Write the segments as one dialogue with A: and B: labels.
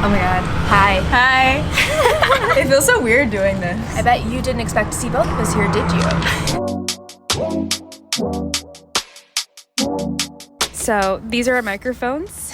A: Oh my god. Hi.
B: Hi. It feels so weird doing this.
A: I bet you didn't expect to see both of us here, did you? So, these are our microphones.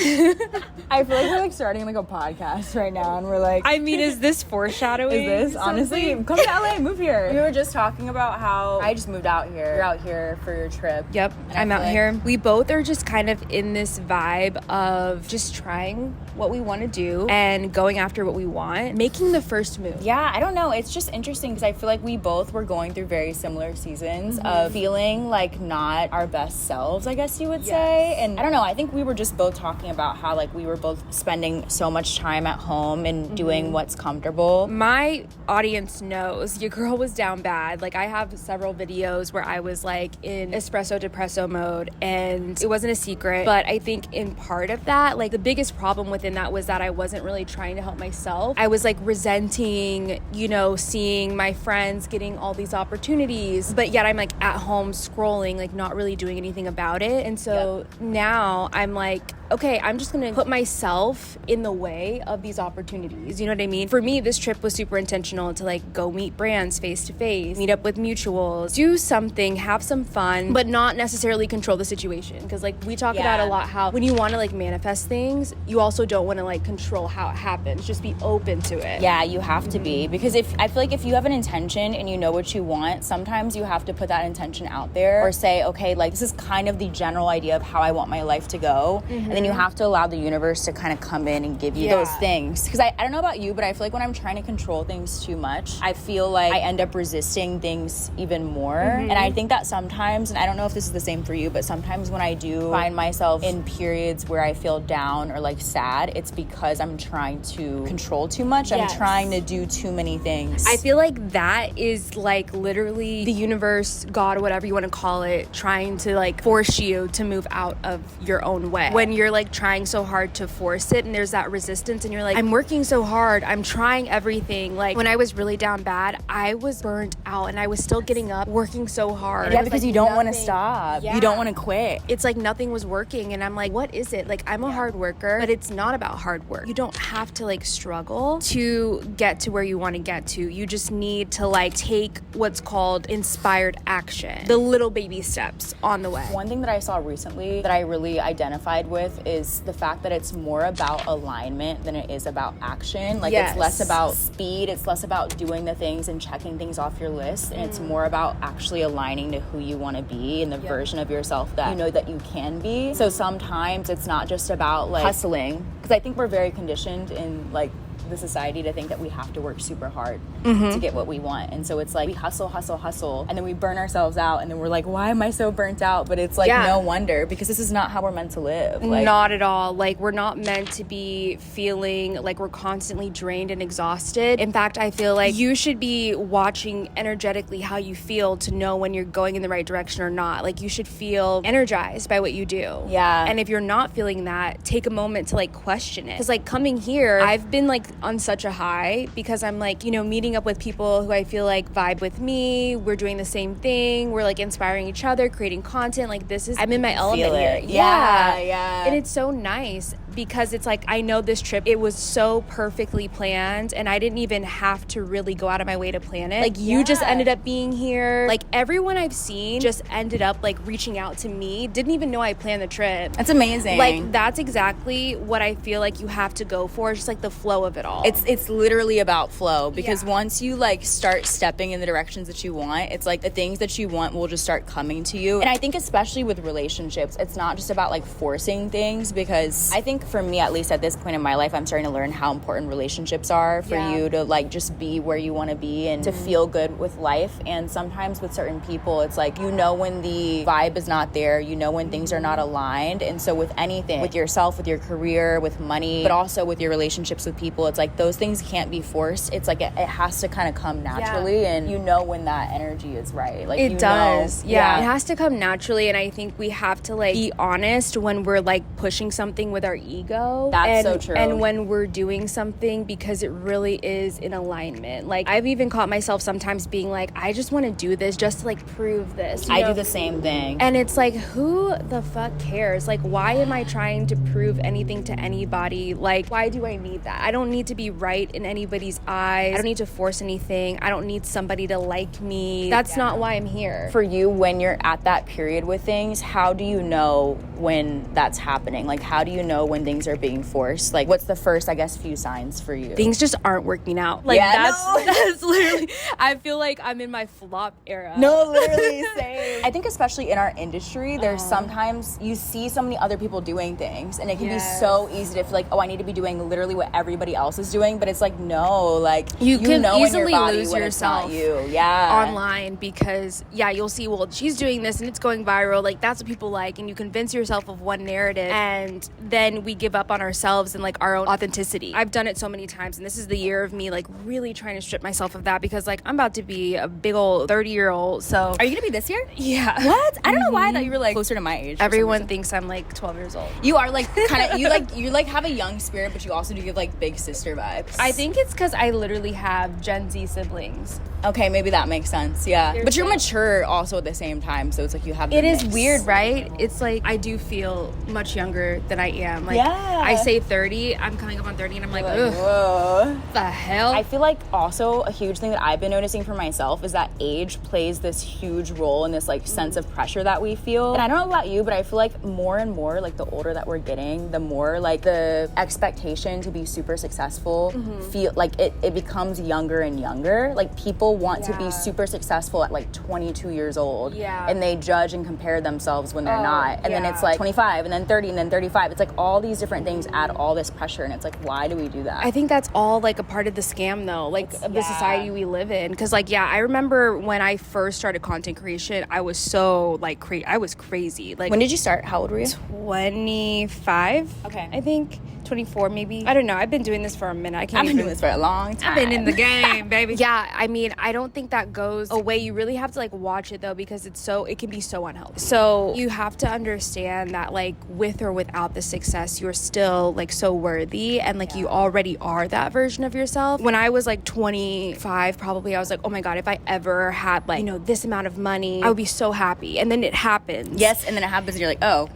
B: I feel like we're like starting like a podcast right now and we're like,
A: I mean, is this foreshadowing?
B: is this? Honestly, come to LA, move here. We were just talking about how I just moved out here. You're out here for your trip.
A: Yep, I'm out here. We both are just kind of in this vibe of just trying what we want to do and going after what we want, making the first move.
B: Yeah, I don't know. It's just interesting because I feel like we both were going through very similar seasons of feeling like not our best selves, I guess you would say. And I don't know, I think we were just both talking about how like we were both spending so much time at home and doing what's comfortable.
A: My audience knows your girl was down bad. Like, I have several videos where I was like in espresso depresso mode, and it wasn't a secret. But I think in part of that, like the biggest problem within that was that I wasn't really trying to help myself. I was like resenting, you know, seeing my friends getting all these opportunities, but yet I'm like at home scrolling, like not really doing anything about it. And so now I'm like, okay, I'm just gonna put myself in the way of these opportunities. You know what I mean? For me, this trip was super intentional to like go meet brands face to face, meet up with mutuals, do something, have some fun, but not necessarily control the situation. Because like we talk about a lot how when you want to like manifest things, you also don't want to like control how it happens. Just be open to it.
B: Yeah, you have to be, because I feel like if you have an intention and you know what you want, sometimes you have to put that intention out there or say, okay, like this is kind of the general idea of how I want my life to go. And then you have to allow the universe to kind of come in and give you those things. Because I don't know about you, but I feel like when I'm trying to control things too much, I feel like I end up resisting things even more. And I think that sometimes, and I don't know if this is the same for you, but sometimes when I do find myself in periods where I feel down or like sad, it's because I'm trying to control too much. I'm trying to do too many things.
A: I feel like that is like literally the universe, God, whatever you want to call it, trying to like force you to move out of your own way. When you're like trying so hard to force it and there's that resistance and you're like, I'm working so hard, I'm trying everything. Like when I was really down bad, I was burnt out and I was still getting up, working so hard.
B: Yeah, because like, you don't want to stop. You don't want to quit.
A: It's like nothing was working and I'm like, what is it? Like I'm a hard worker, but it's not about hard work. You don't have to like struggle to get to where you want to get to. You just need to like take what's called inspired action, the little baby steps on the way.
B: One thing that I saw recently that I really identified with is the fact that it's more about alignment than it is about action. Like it's less about speed, it's less about doing the things and checking things off your list, and it's more about actually aligning to who you want to be and the version of yourself that you know that you can be. So sometimes it's not just about like hustling, because I think we're very conditioned in like the society to think that we have to work super hard to get what we want. And so it's like we hustle, and then we burn ourselves out, and then we're like, why am I so burnt out? But it's like no wonder, because this is not how we're meant to live. Like,
A: not at all. Like we're not meant to be feeling like we're constantly drained and exhausted. In fact, I feel like you should be watching energetically how you feel to know when you're going in the right direction or not. Like you should feel energized by what you do.
B: Yeah.
A: And if you're not feeling that, take a moment to like question it. Because like coming here, I've been like on such a high because I'm like, you know, meeting up with people who I feel like vibe with me. We're doing the same thing. We're like inspiring each other, creating content. Like I'm in my element here.
B: Yeah.
A: And it's so nice because it's like, I know this trip, it was so perfectly planned and I didn't even have to really go out of my way to plan it. Like you just ended up being here. Like everyone I've seen just ended up like reaching out to me. Didn't even know I planned the trip.
B: That's amazing.
A: Like that's exactly what I feel like you have to go for. It's just like the flow of it all.
B: It's literally about flow, because once you like start stepping in the directions that you want, it's like the things that you want will just start coming to you. And I think especially with relationships, it's not just about like forcing things, because I think for me, at least at this point in my life, I'm starting to learn how important relationships are for you to like just be where you want to be and to feel good with life. And sometimes with certain people, it's like, you know, when the vibe is not there, you know, when things are not aligned. And so with anything, with yourself, with your career, with money, but also with your relationships with people, it's like those things can't be forced. It's like it has to kind of come naturally, and you know when that energy is right. Like
A: it does. It has to come naturally. And I think we have to like be honest when we're like pushing something with our ego.
B: That's so true.
A: And when we're doing something because it really is in alignment. Like, I've even caught myself sometimes being like, I just want to do this just to like prove this.
B: I do the same thing.
A: And it's like, who the fuck cares? Like, why am I trying to prove anything to anybody? Like, why do I need that? I don't need to be right in anybody's eyes. I don't need to force anything. I don't need somebody to like me. That's not why I'm here.
B: For you, when you're at that period with things, how do you know when that's happening? Like, how do you know when things are being forced? Like, what's the first, I guess, few signs for you?
A: Things just aren't working out. Like, that's literally, I feel like I'm in my flop era.
B: No, literally, same. I think especially in our industry, there's sometimes you see so many other people doing things, and it can be so easy to feel like, oh, I need to be doing literally what everybody else is doing, but it's like, no, like,
A: you can
B: know
A: easily
B: in your body
A: lose
B: when
A: yourself
B: it's not you.
A: Online, because you'll see, well, she's doing this and it's going viral, like that's what people like, and you convince yourself of one narrative, and then we give up on ourselves and like our own authenticity. I've done it so many times, and this is the year of me like really trying to strip myself of that, because like I'm about to be a big old 30-year-old. So
B: are you gonna be this year?
A: Yeah.
B: What? I don't know why I thought you were like closer to my age.
A: Everyone thinks I'm like 12 years old.
B: You are like kind of you have a young spirit, but you also do give like big sister vibes.
A: I think it's because I literally have Gen Z siblings.
B: Okay, maybe that makes sense. Yeah, but you're mature also at the same time, so it's like you have.
A: It is weird, right? It's like I do feel much younger than I am. Like, I say 30, I'm coming up on 30, and I'm like, ugh,
B: whoa,
A: the hell.
B: I feel like also a huge thing that I've been noticing for myself is that age plays this huge role in this like sense of pressure that we feel. And I don't know about you, but I feel like more and more, like the older that we're getting, the more like the expectation to be super successful feel like it becomes younger and younger. Like people want to be super successful at like 22 years old, and they judge and compare themselves when they're not, and then it's like 25 and then 30 and then 35. It's like all these different things add all this pressure, and it's like, why do we do that?
A: I think that's all like a part of the scam though, like of the society we live in. Because like I remember when I first started content creation, I was so like I was crazy. Like,
B: when did you start? How old were you?
A: 25.
B: Okay.
A: I think 24 maybe. I don't know. I've been doing this for a minute.
B: I've been doing this for a long time.
A: I've been in the game, baby. Yeah, I mean, I don't think that goes away. You really have to like watch it though, because it can be so unhealthy. So you have to understand that like with or without the success, you're still like so worthy, and like you already are that version of yourself. When I was like 25 probably, I was like, oh my God, if I ever had like, this amount of money, I would be so happy. And then it happens.
B: Yes, and then it happens and you're like, oh.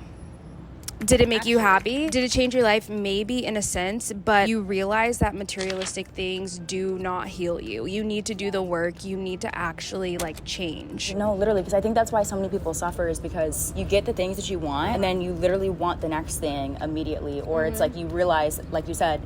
A: Did it make you happy? Did it change your life? Maybe, in a sense, but you realize that materialistic things do not heal you. You need to do the work. You need to actually like change.
B: No, literally, because I think that's why so many people suffer, is because you get the things that you want and then you literally want the next thing immediately, or it's like you realize, like you said,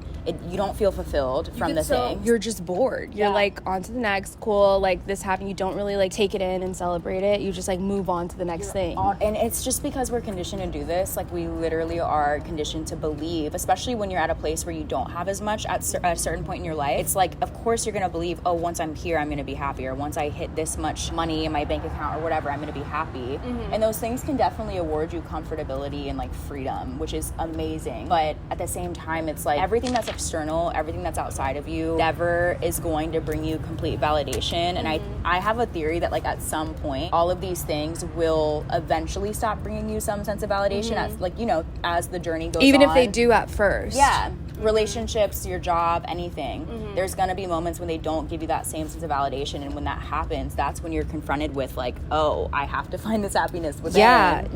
B: you don't feel fulfilled from the thing.
A: You're just bored. You're like, on to the next, cool, like this happened. You don't really like take it in and celebrate it. You just like move on to the next thing.
B: And it's just because we're conditioned to do this. Like we literally are conditioned to believe, especially when you're at a place where you don't have as much at a certain point in your life. It's like, of course you're going to believe, oh, once I'm here, I'm going to be happier. Once I hit this much money in my bank account or whatever, I'm going to be happy. And those things can definitely award you comfortability and like freedom, which is amazing. But at the same time, it's like everything that's external, everything that's outside of you never is going to bring you complete validation. And I have a theory that like at some point, all of these things will eventually stop bringing you some sense of validation as like, as the journey goes
A: even
B: on.
A: If they do at first.
B: Yeah. Relationships, your job, anything. There's gonna be moments when they don't give you that same sense of validation, and when that happens, that's when you're confronted with like, oh, I have to find this happiness within.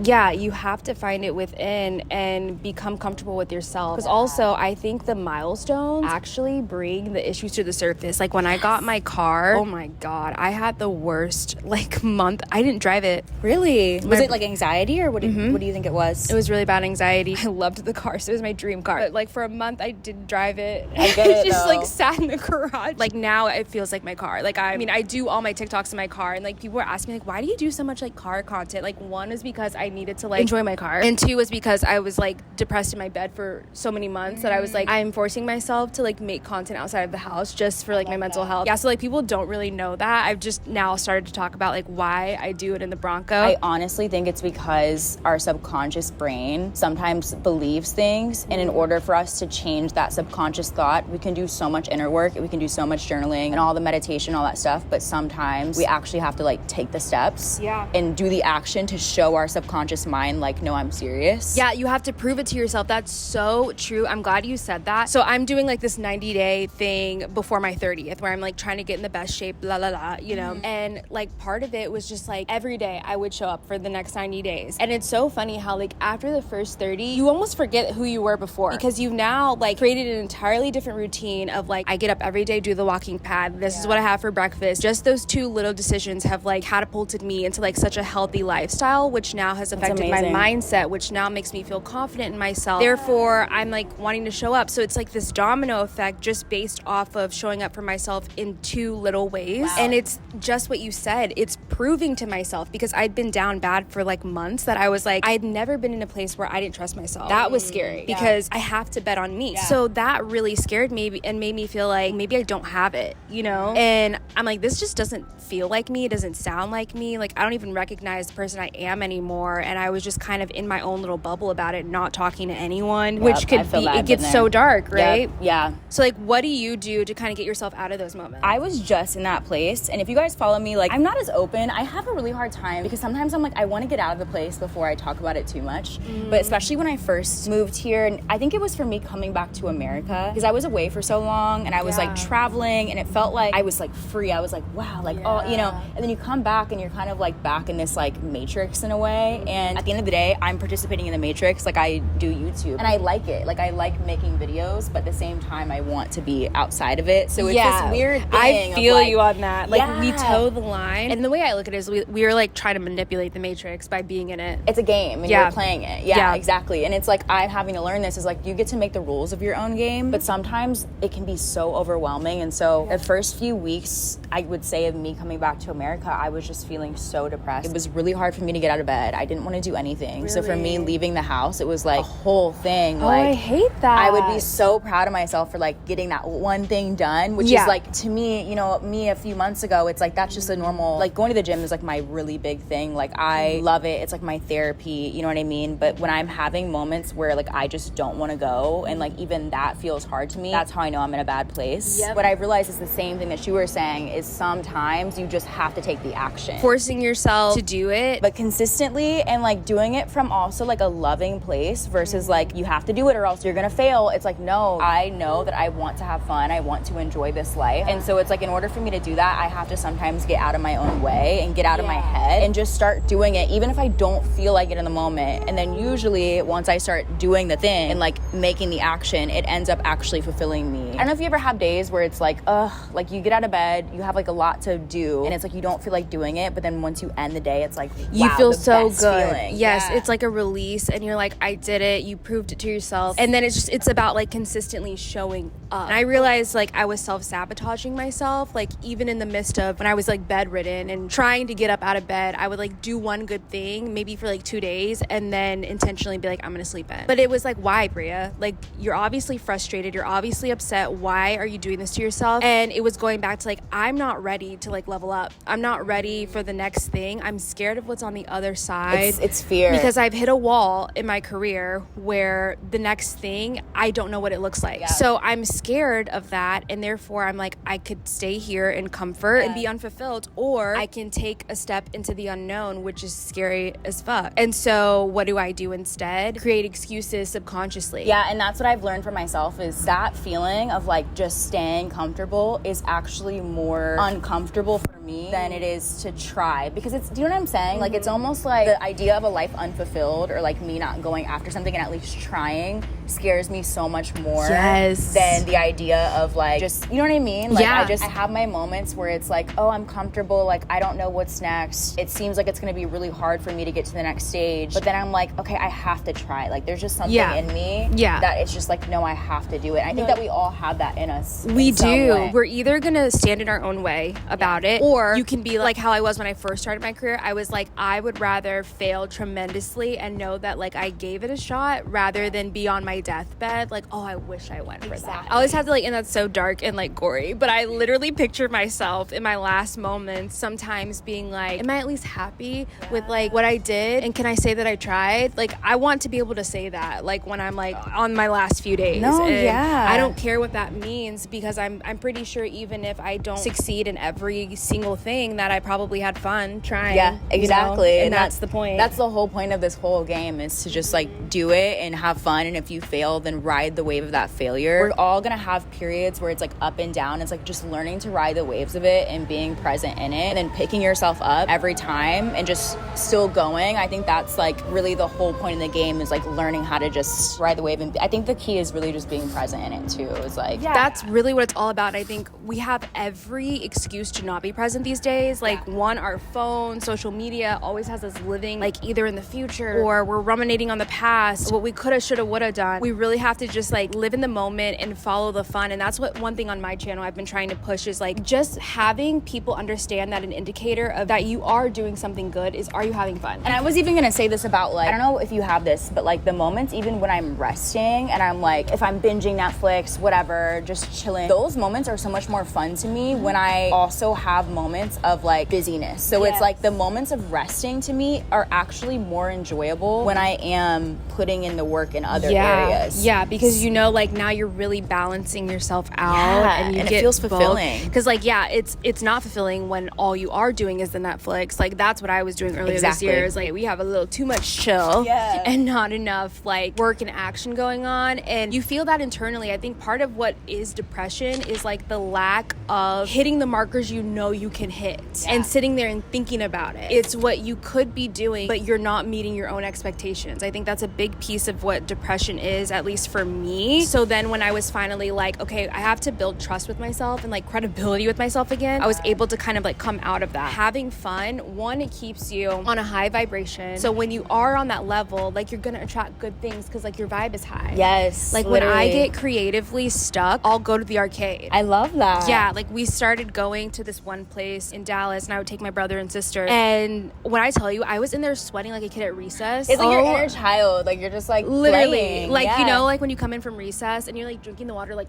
A: Yeah, you have to find it within and become comfortable with yourself. Because also, I think the milestones actually bring the issues to the surface. Like when I got my car, oh my God, I had the worst like month. I didn't drive it.
B: Really? Was it like anxiety, or what do you think it was?
A: It was really bad anxiety. I loved the car, so it was my dream car. But like for a month, I didn't drive it.
B: I get it,
A: just
B: though.
A: like sat in the garage. Like now it feels like my car. Like I mean I do all my TikToks in my car, and like people were asking me like, why do you do so much like car content? Like one is because I needed to like enjoy my car, and two was because I was like depressed in my bed for so many months that I was like, I'm forcing myself to like make content outside of the house just for like my mental health. Yeah, so like people don't really know that. I've just now started to talk about like why I do it in the Bronco.
B: I honestly think it's because our subconscious brain sometimes believes things, and in order for us to change change that subconscious thought. We can do so much inner work, we can do so much journaling and all the meditation, all that stuff, but sometimes we actually have to like take the steps and do the action to show our subconscious mind like, no, I'm serious.
A: Yeah, you have to prove it to yourself. That's so true. I'm glad you said that. So I'm doing like this 90-day thing before my 30th where I'm like trying to get in the best shape, you know? And like part of it was just like every day I would show up for the next 90 days. And it's so funny how like after the first 30, you almost forget who you were before because you've now like created an entirely different routine of like, I get up every day, do the walking pad. This is what I have for breakfast. Just those two little decisions have like catapulted me into like such a healthy lifestyle, which now has affected my mindset, which now makes me feel confident in myself. Therefore, I'm like wanting to show up. So it's like this domino effect just based off of showing up for myself in two little ways. Wow. And it's just what you said. It's proving to myself because I'd been down bad for like months that I was like, I'd never been in a place where I didn't trust myself. That was scary because I have to bet on me. So that really scared me and made me feel like maybe I don't have it, you know? And I'm like, this just doesn't feel like me. It doesn't sound like me. Like I don't even recognize the person I am anymore. And I was just kind of in my own little bubble about it, not talking to anyone, which could be, it gets so dark, right?
B: Yeah.
A: So like, what do you do to kind of get yourself out of those moments?
B: I was just in that place. And if you guys follow me, like I'm not as open. I have a really hard time because sometimes I'm like, I want to get out of the place before I talk about it too much. But especially when I first moved here, and I think it was for me coming back to America because I was away for so long and I was like traveling and it felt like I was like free. I was like, wow, like, oh, you know, and then you come back and you're kind of like back in this like matrix in a way. And at the end of the day, I'm participating in the matrix. Like I do YouTube and I like it. Like I like making videos, but at the same time, I want to be outside of it. So it's this weird thing.
A: I feel you on that. Like we toe the line. And the way I look at it is we are like trying to manipulate the matrix by being in it.
B: It's a game and you're playing it. Yeah, exactly. And it's like I'm having to learn this is like you get to make the rules of your own game, but sometimes it can be so overwhelming. And so the first few weeks, I would say of me coming back to America, I was just feeling so depressed. It was really hard for me to get out of bed. I didn't want to do anything. Really? So for me leaving the house, it was like a whole thing.
A: Oh, like, I hate that.
B: I would be so proud of myself for like getting that one thing done, which is like to me, you know, me a few months ago, it's like that's just a normal, like going to the gym is like my really big thing. Like I love it. It's like my therapy, you know what I mean? But when I'm having moments where like I just don't want to go and like even that feels hard to me, that's how I know I'm in a bad place. What I realized is the same thing that you were saying is sometimes you just have to take the action.
A: Forcing yourself to do it.
B: But consistently and like doing it from also like a loving place versus like you have to do it or else you're gonna fail. It's like, no, I know that I want to have fun. I want to enjoy this life. And so it's like in order for me to do that, I have to sometimes get out of my own way and get out of my head and just start doing it even if I don't feel like it in the moment. And then usually once I start doing the thing and like making the action, it ends up actually fulfilling me. I don't know if you ever have days where it's like, like you get out of bed, you have like a lot to do and it's like you don't feel like doing it, but then once you end the day, it's like, wow,
A: you feel so good.
B: Feeling.
A: Yes, it's like a release and you're like, I did it, you proved it to yourself. And then it's about like consistently showing up. And I realized like I was self-sabotaging myself, like even in the midst of when I was like bedridden and trying to get up out of bed, I would like do one good thing maybe for like 2 days and then intentionally be like, I'm gonna sleep in. But it was like, why, Bria? Like you're obviously frustrated, you're obviously upset. Why are you doing this to yourself? And it was going back to like, I'm not ready to like level up. I'm not ready for the next thing. I'm scared of what's on the other side.
B: It's fear.
A: Because I've hit a wall in my career where the next thing, I don't know what it looks like. So I'm scared of that. And therefore I'm like, I could stay here in comfort and be unfulfilled, or I can take a step into the unknown, which is scary as fuck. And so what do I do instead? Create excuses subconsciously.
B: Yeah, and that's what I've learned for myself is that feeling of like just staying comfortable is actually more uncomfortable for me than it is to try, because it's, do you know what I'm saying? Like it's almost like the idea of a life unfulfilled or like me not going after something and at least trying scares me so much more than the idea of like just, you know what I mean? Like I have my moments where it's like, oh, I'm comfortable, like I don't know what's next. It seems like it's gonna be really hard for me to get to the next stage, but then I'm like, okay, I have to try. Like there's just something in me that it's just like, no, I have to do it. And I think that we all have that in us.
A: We do. We're either gonna stand in our own way about it, or you can be like how I was when I first started my career. I was like, I would rather fail tremendously and know that like I gave it a shot rather than be on my my deathbed, like, oh, I wish I went for that. I always have to like, and that's so dark and like gory, but I literally picture myself in my last moments sometimes being like, am I at least happy with like what I did? And can I say that I tried? Like, I want to be able to say that, like when I'm like on my last few days.
B: No,
A: and
B: yeah.
A: I don't care what that means, because I'm pretty sure even if I don't succeed in every single thing, that I probably had fun trying.
B: Yeah, exactly.
A: You know? And that's the point.
B: That's the whole point of this whole game, is to just like do it and have fun. And if you fail, then ride the wave of that failure. We're all gonna have periods where it's like up and down. It's like just learning to ride the waves of it and being present in it, and then picking yourself up every time and just still going. I think that's like really the whole point of the game, is like learning how to just ride the wave. And I think the key is really just being present in it too. It's like,
A: that's really what it's all about. I think we have every excuse to not be present these days. Like, one, our phone, social media always has us living like either in the future, or we're ruminating on the past, what we coulda, shoulda, woulda done. We really have to just like live in the moment and follow the fun. And that's what one thing on my channel I've been trying to push, is like just having people understand that an indicator of that you are doing something good is, are you having fun?
B: And I was even gonna say this about like, I don't know if you have this, but like the moments even when I'm resting and I'm like, if I'm binging Netflix, whatever, just chilling, those moments are so much more fun to me when I also have moments of like busyness. So it's like the moments of resting to me are actually more enjoyable when I am putting in the work in other areas.
A: Yeah, because you know, like now you're really balancing yourself out, and
B: it feels fulfilling.
A: Because like, it's not fulfilling when all you are doing is the Netflix. Like that's what I was doing earlier this year. Is like we have a little too much chill and not enough like work and action going on, and you feel that internally. I think part of what is depression is like the lack of hitting the markers you know you can hit, and sitting there and thinking about it. It's what you could be doing, but you're not meeting your own expectations. I think that's a big piece of what depression is, at least for me. So then when I was finally like, okay, I have to build trust with myself and like credibility with myself again, I was able to kind of like come out of that. Having fun, one, it keeps you on a high vibration. So when you are on that level, like you're gonna attract good things because like your vibe is high.
B: Yes.
A: Like
B: literally.
A: when I get creatively stuck, I'll go to the arcade.
B: I love that.
A: Yeah, like we started going to this one place in Dallas, and I would take my brother and sister. And when I tell you, I was in there sweating like a kid at recess.
B: It's like your inner child. Like you're just like
A: literally
B: playing.
A: Like, you know, like when you come in from recess and you're like drinking the water, like,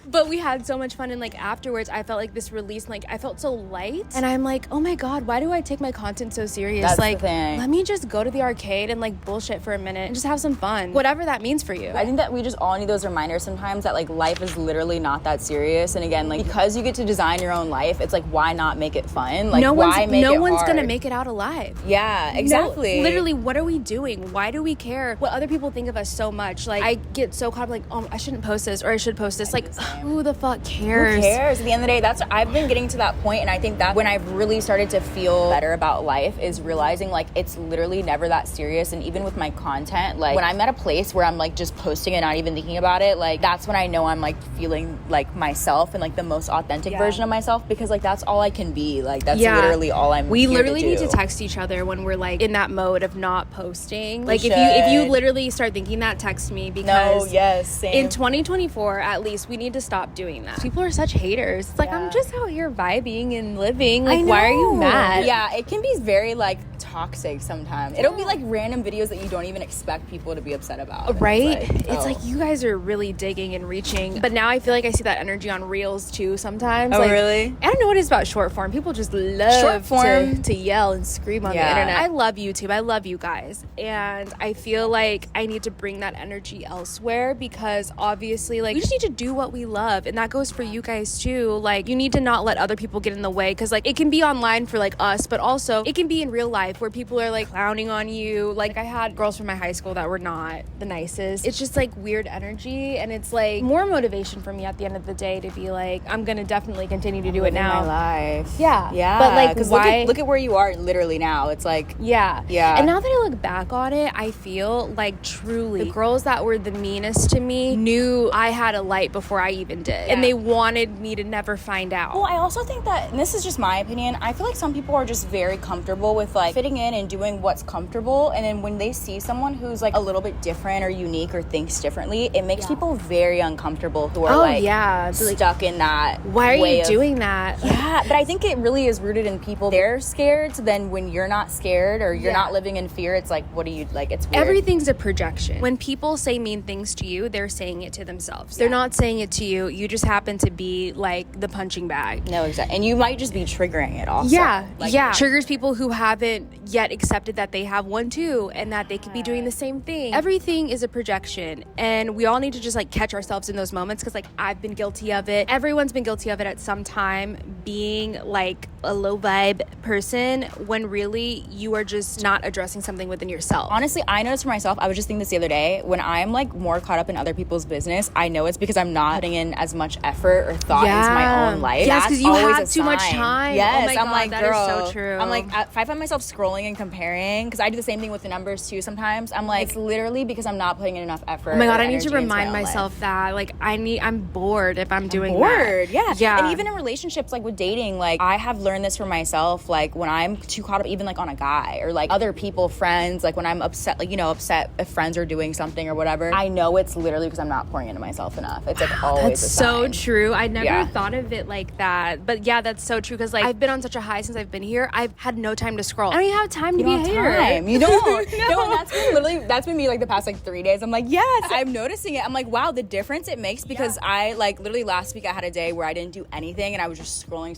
A: but we had so much fun, and like afterwards I felt like this release, like I felt so light, and I'm like, oh my god, why do I take my content so serious?
B: That's
A: like
B: the thing.
A: Let me just go to the arcade and like bullshit for a minute and just have some fun, whatever that means for you.
B: I think that we just all need those reminders sometimes that like life is literally not that serious. And again, like because you get to design your own life, it's like, why not make it fun? Like
A: no
B: why make it
A: one's
B: hard?
A: gonna make it out alive.
B: Yeah, exactly.
A: No, literally, what are we doing? Why do we care what other people think of us so much? Like I get so caught up like, oh, I shouldn't post this, or I should post this. Like who the fuck cares?
B: Who cares? At the end of the day, I've been getting to that point, and I think that when I've really started to feel better about life is realizing like it's literally never that serious. And even with my content, like when I'm at a place where I'm like just posting and not even thinking about it, like that's when I know I'm like feeling like myself and like the most authentic version of myself, because like that's all I can be. Like that's literally all I'm
A: We
B: here
A: literally
B: to do.
A: need to text each other when we're like in that mode of not posting. Like
B: should.
A: if you literally start thinking that, text me, because
B: same.
A: in 2024 at least we need to stop doing that. People are such haters. It's like, I'm just out here vibing and living. Like, why are you mad?
B: Yeah, it can be very like toxic sometimes. It'll be like random videos that you don't even expect people to be upset about.
A: Right? It's like you guys are really digging and reaching. But now I feel like I see that energy on Reels too sometimes.
B: Oh,
A: like,
B: really?
A: I don't know what it is about short form. People just love
B: Short form
A: to yell and scream on the internet. I love YouTube. I love you guys. And I feel like I need to bring that energy elsewhere, because obviously like we just need to do what we love. And that goes for you guys too. Like you need to not let other people get in the way, because like it can be online for like us, but also it can be in real life where people are like clowning on you. Like I had girls from my high school that were not the nicest. It's just like weird energy, and it's like more motivation for me at the end of the day to be like, I'm gonna definitely continue to do it now.
B: My life.
A: Yeah.
B: But like, because look at where you are literally now. It's like
A: yeah.
B: And
A: now that I look back on it, I feel like truly the girls that were the meanest to me knew I had a light before I even did. And they wanted me to never find out.
B: Well, I also think that, and this is just my opinion, I feel like some people are just very comfortable with like fitting in and doing what's comfortable, and then when they see someone who's like a little bit different or unique or thinks differently, it makes people very uncomfortable who are stuck in that
A: why are you doing that?
B: Yeah, but I think it really is rooted in people. They're scared, so then when you're not scared or you're not living in fear, it's like, what do you like? It's weird.
A: Everything's a projection. When people say mean things to you, they're saying it to themselves. They're not saying it to you. You just happen to be like the punching bag.
B: No, exactly. And you might just be triggering it also.
A: Yeah. Triggers people who haven't yet accepted that they have one too, and that they could be doing the same thing. Everything is a projection, and we all need to just like catch ourselves in those moments, because like I've been guilty of it. Everyone's been guilty of it at some time, being like a low vibe person when really you are just not addressing something within yourself.
B: Honestly, I noticed for myself, I was just thinking this the other day, when I'm like more caught up in other people's business, I know it's because I'm not putting in as much effort or thought into my own life.
A: Yes, because you have too much time.
B: Yes,
A: oh my
B: I'm
A: God,
B: like,
A: that
B: girl,
A: is so true.
B: I'm like, if I find myself scrolling and comparing, because I do the same thing with the numbers too sometimes, I'm like, it's literally because I'm not putting in enough effort.
A: Oh my God, I need to remind myself that like I'm bored if I'm doing
B: bored.
A: that.
B: Yeah. And even in relationships, like with dating, like I have learned this for myself, like when I'm too caught up even like on a guy or like other people, friends, like when I'm upset, like, you know, upset if friends are doing something or whatever, I know it's literally because I'm not pouring into myself enough. It's like always
A: that's
B: a sign.
A: so true. I never thought of it like that. But yeah, that's so true, because like I've been on such a high since I've been here. I've had no time to scroll. I don't even have time to be a hater.
B: You don't. No, and that's been me like the past like 3 days. I'm like, yes, I'm noticing it. I'm like, wow, the difference it makes, because I like literally last week I had a day where I didn't do anything and I was just scrolling,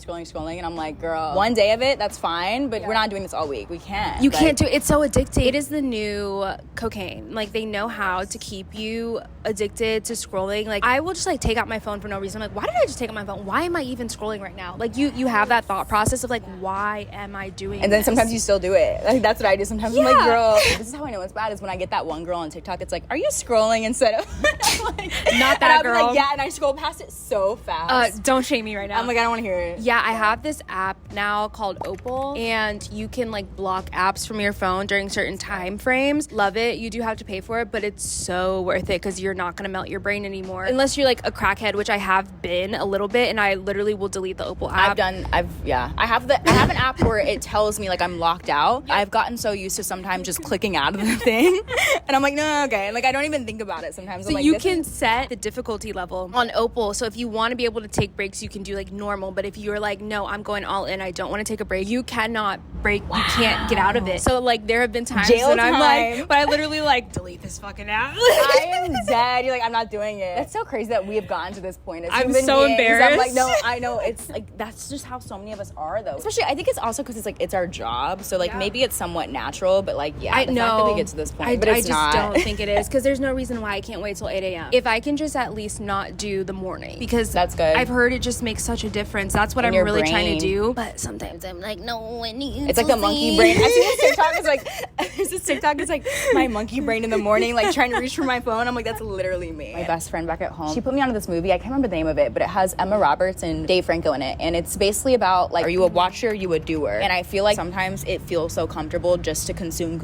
B: and I'm like, girl, one day of it, that's fine, but we're not doing this all week. We can't.
A: You can't do it. It's so addicting. It is the new cocaine. Like they know how to keep you addicted to scrolling. Like I will just like take out my phone for no reason. I'm like, why did I just take out my phone? Why am I even scrolling right now? Like you have that thought process of like, why am I doing
B: and then
A: this?
B: Sometimes you still do it. Like that's what I do sometimes. I'm like, girl, this is how I know it's bad, is when I get that one girl on TikTok that's like, are you scrolling, instead of like,
A: not that girl.
B: Like, yeah, and I scroll past it so fast.
A: Don't shame me right now.
B: I'm like, I don't want to hear it.
A: Yeah, I have this app now called Opal, and you can like block apps from your phone during certain time frames. Love it. You do have to pay for it, but it's so worth it, because you're not gonna melt your brain anymore unless you're like a crackhead, which I have been a little bit, and I literally will delete the Opal app.
B: I have an app where it tells me like I'm locked out. I've gotten so used to sometimes just clicking out of the thing, and I'm like, no, okay, like I don't even think about it sometimes.
A: So
B: I'm like,
A: you can set the difficulty level on Opal. So if you want to be able to take breaks, you can do like normal. But if you're like, no, I'm going all in, I don't want to take a break, you cannot break. Wow. You can't get out of it. So like there have been times when I'm like, but I literally like delete this fucking app.
B: I am dead. You're like, I'm not doing it. It's so crazy that we have gotten to this point.
A: I'm so embarrassed.
B: I'm like, no, I know. It's like that's just how so many of us are, though. Especially, I think it's also because it's like it's our job. So like maybe it's somewhat natural, but like
A: I know
B: fact that we get to this point, but it's not.
A: I just don't think it is, because there's no reason why I can't wait till 8 a.m. If I can just at least not do the morning, because
B: that's good.
A: I've heard it just makes such a difference. That's what I'm really trying to do. But sometimes I'm like, no, I need
B: it's like the monkey brain. I see this TikTok. It's like there's this TikTok. It's like my monkey brain in the morning, like trying to reach for my phone. I'm like, that's literally me. My best friend back at home, she put me onto this movie. I can't remember the name of it, but it has Emma Roberts and Dave Franco in it, and it's basically about like, are you a watcher, are you a doer? And I feel like sometimes it feels so comfortable just to consume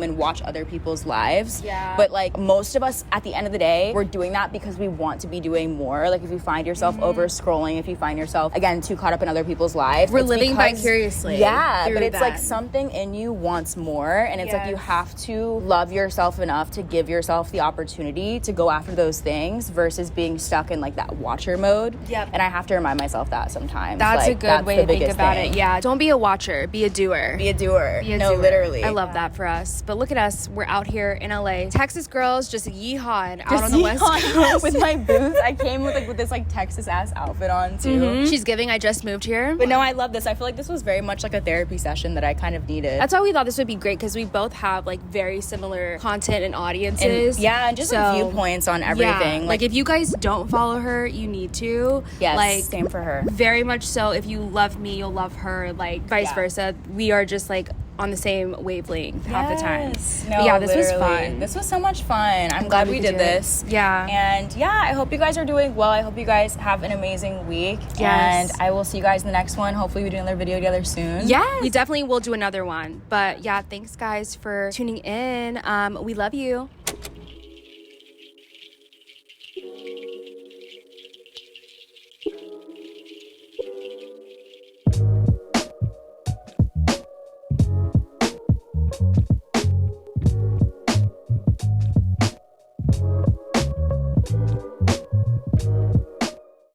B: and watch other people's lives. Yeah. But like most of us, at the end of the day, we're doing that because we want to be doing more. Like if you find yourself over scrolling, if you find yourself again too caught up in other people's lives,
A: we're living vicariously.
B: Yeah, but it's like something in you wants more, and it's like you have to love yourself enough to give yourself the opportunity to go after those things versus being stuck in like that watcher mode. Yep. And I have to remind myself that sometimes.
A: That's like, a good way to think about it. Yeah. Don't be a watcher. Be a doer.
B: Be a doer. No, literally.
A: I love that for us. But look at us. We're out here in LA. Texas girls just yeehawing out on the West Coast.
B: With my boots. I came with this like Texas ass outfit on too. Mm-hmm.
A: She's giving I just moved here.
B: But no, I love this. I feel like this was very much like a therapy session that I kind of needed.
A: That's why we thought this would be great, because we both have like very similar content and audiences.
B: And just like viewpoints on everything.
A: Yeah, like if you guys don't follow her, you need to.
B: Yes,
A: like,
B: same for her.
A: Very much so. If you love me, you'll love her. Like vice versa. We are just like on the same wavelength half the time.
B: No,
A: but yeah, this was fun.
B: This was so much fun. I'm glad we did this.
A: Yeah.
B: And yeah, I hope you guys are doing well. I hope you guys have an amazing week. Yes. And I will see you guys in the next one. Hopefully we do another video together soon.
A: Yes. We definitely will do another one. But yeah, thanks guys for tuning in. We love you.